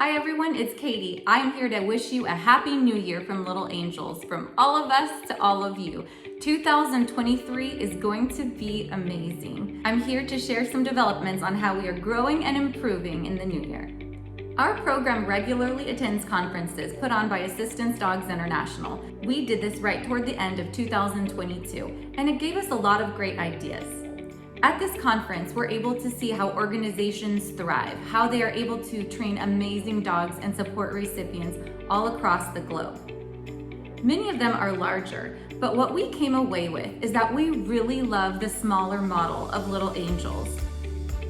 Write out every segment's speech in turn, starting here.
Hi everyone, it's Katie. I am here to wish you a happy new year from Little Angels. From all of us to all of you. 2023 is going to be amazing. I'm here to share some developments on how we are growing and improving in the new year. Our program regularly attends conferences put on by Assistance Dogs International. We did this right toward the end of 2022, and it gave us a lot of great ideas. At this conference, we're able to see how organizations thrive, how they are able to train amazing dogs and support recipients all across the globe. Many of them are larger, but what we came away with is that we really love the smaller model of Little Angels.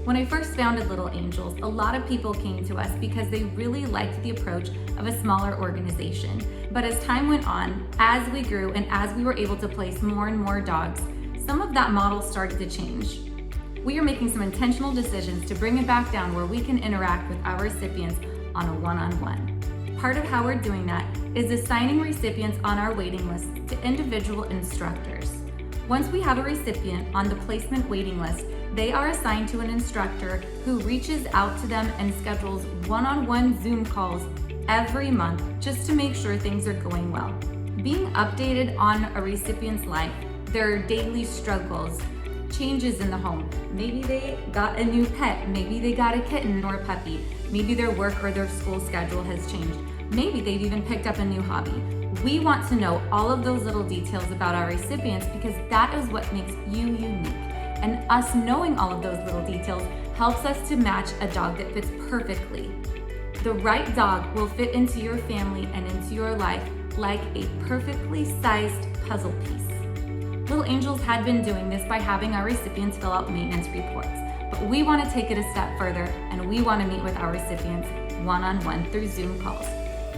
When I first founded Little Angels, a lot of people came to us because they really liked the approach of a smaller organization. But as time went on, as we grew and as we were able to place more and more dogs, some of that model started to change. We are making some intentional decisions to bring it back down where we can interact with our recipients on a one-on-one. Part of how we're doing that is assigning recipients on our waiting list to individual instructors. Once we have a recipient on the placement waiting list, they are assigned to an instructor who reaches out to them and schedules one-on-one Zoom calls every month just to make sure things are going well. Being updated on a recipient's life, their daily struggles, changes in the home. Maybe they got a new pet, maybe they got a kitten or a puppy, maybe their work or their school schedule has changed, maybe they've even picked up a new hobby. We want to know all of those little details about our recipients because that is what makes you unique. And us knowing all of those little details helps us to match a dog that fits perfectly. The right dog will fit into your family and into your life like a perfectly sized puzzle piece. Little Angels had been doing this by having our recipients fill out maintenance reports, but we want to take it a step further and we want to meet with our recipients one-on-one through Zoom calls.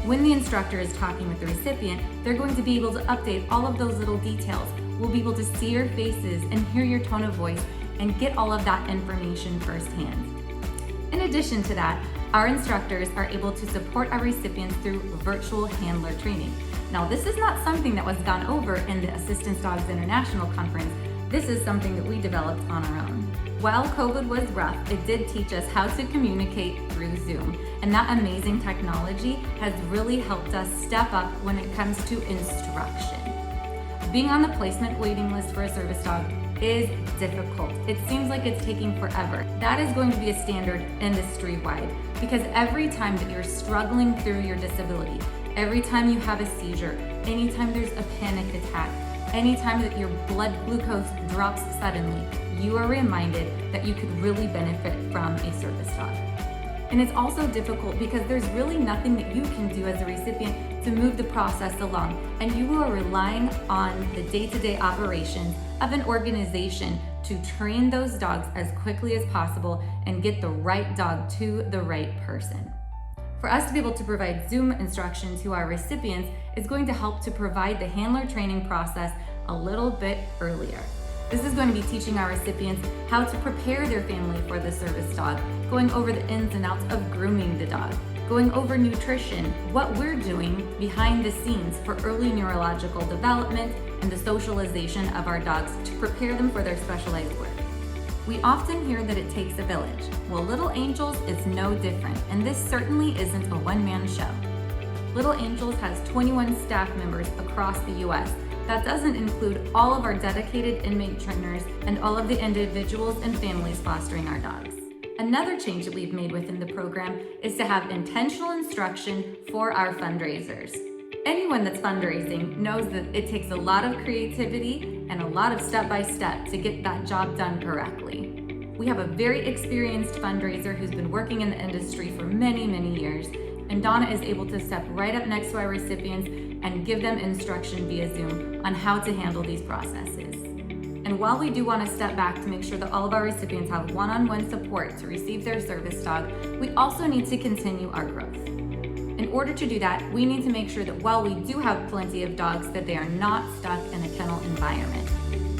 When the instructor is talking with the recipient, they're going to be able to update all of those little details. We'll be able to see your faces and hear your tone of voice and get all of that information firsthand. In addition to that, our instructors are able to support our recipients through virtual handler training. Now, this is not something that was gone over in the Assistance Dogs International Conference. This is something that we developed on our own. While COVID was rough, it did teach us how to communicate through Zoom, and that amazing technology has really helped us step up when it comes to instruction. Being on the placement waiting list for a service dog is difficult. It seems like it's taking forever. That is going to be a standard industry-wide because every time that you're struggling through your disability, every time you have a seizure, anytime there's a panic attack, anytime that your blood glucose drops suddenly, you are reminded that you could really benefit from a service dog. And it's also difficult because there's really nothing that you can do as a recipient to move the process along, and you are relying on the day-to-day operations of an organization to train those dogs as quickly as possible and get the right dog to the right person. For us to be able to provide Zoom instruction to our recipients is going to help to provide the handler training process a little bit earlier. This is going to be teaching our recipients how to prepare their family for the service dog, going over the ins and outs of grooming the dog, going over nutrition, what we're doing behind the scenes for early neurological development and the socialization of our dogs to prepare them for their specialized work. We often hear that it takes a village. Well, Little Angels is no different, and this certainly isn't a one-man show. Little Angels has 21 staff members across the U.S. That doesn't include all of our dedicated inmate trainers and all of the individuals and families fostering our dogs. Another change that we've made within the program is to have intentional instruction for our fundraisers. Anyone that's fundraising knows that it takes a lot of creativity and a lot of step-by-step to get that job done correctly. We have a very experienced fundraiser who's been working in the industry for many, many years, and Donna is able to step right up next to our recipients and give them instruction via Zoom on how to handle these processes. And while we do want to step back to make sure that all of our recipients have one-on-one support to receive their service dog, we also need to continue our growth. In order to do that, we need to make sure that while we do have plenty of dogs, that they are not stuck in a kennel environment.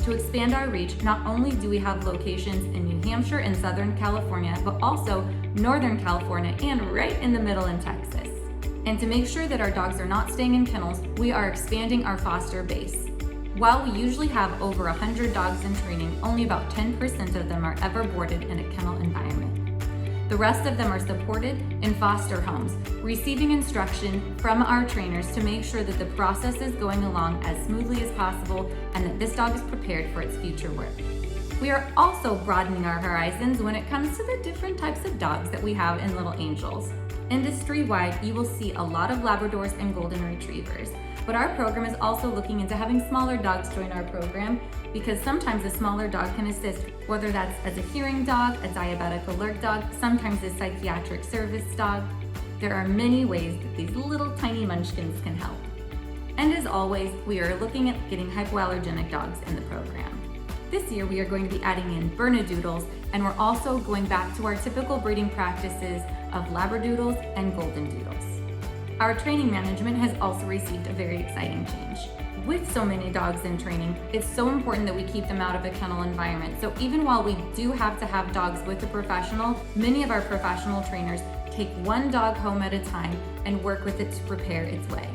To expand our reach, not only do we have locations in New Hampshire and Southern California, but also Northern California and right in the middle in Texas. And to make sure that our dogs are not staying in kennels, we are expanding our foster base. While we usually have over 100 dogs in training, only about 10% of them are ever boarded in a kennel environment. The rest of them are supported in foster homes, receiving instruction from our trainers to make sure that the process is going along as smoothly as possible and that this dog is prepared for its future work. We are also broadening our horizons when it comes to the different types of dogs that we have in Little Angels. Industry-wide, you will see a lot of Labradors and Golden Retrievers, but our program is also looking into having smaller dogs join our program because sometimes a smaller dog can assist, whether that's as a hearing dog, a diabetic alert dog, sometimes a psychiatric service dog. There are many ways that these little tiny munchkins can help. And as always, we are looking at getting hypoallergenic dogs in the program. This year we are going to be adding in Bernedoodles, and we're also going back to our typical breeding practices of Labradoodles and Golden Doodles. Our training management has also received a very exciting change. With so many dogs in training, it's so important that we keep them out of a kennel environment. So even while we do have to have dogs with a professional, many of our professional trainers take one dog home at a time and work with it to prepare its way.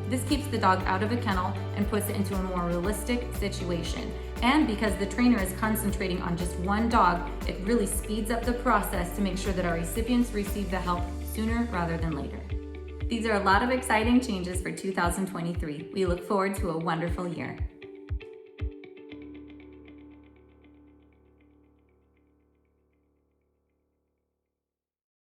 This keeps the dog out of a kennel and puts it into a more realistic situation. And because the trainer is concentrating on just one dog, it really speeds up the process to make sure that our recipients receive the help sooner rather than later. These are a lot of exciting changes for 2023. We look forward to a wonderful year.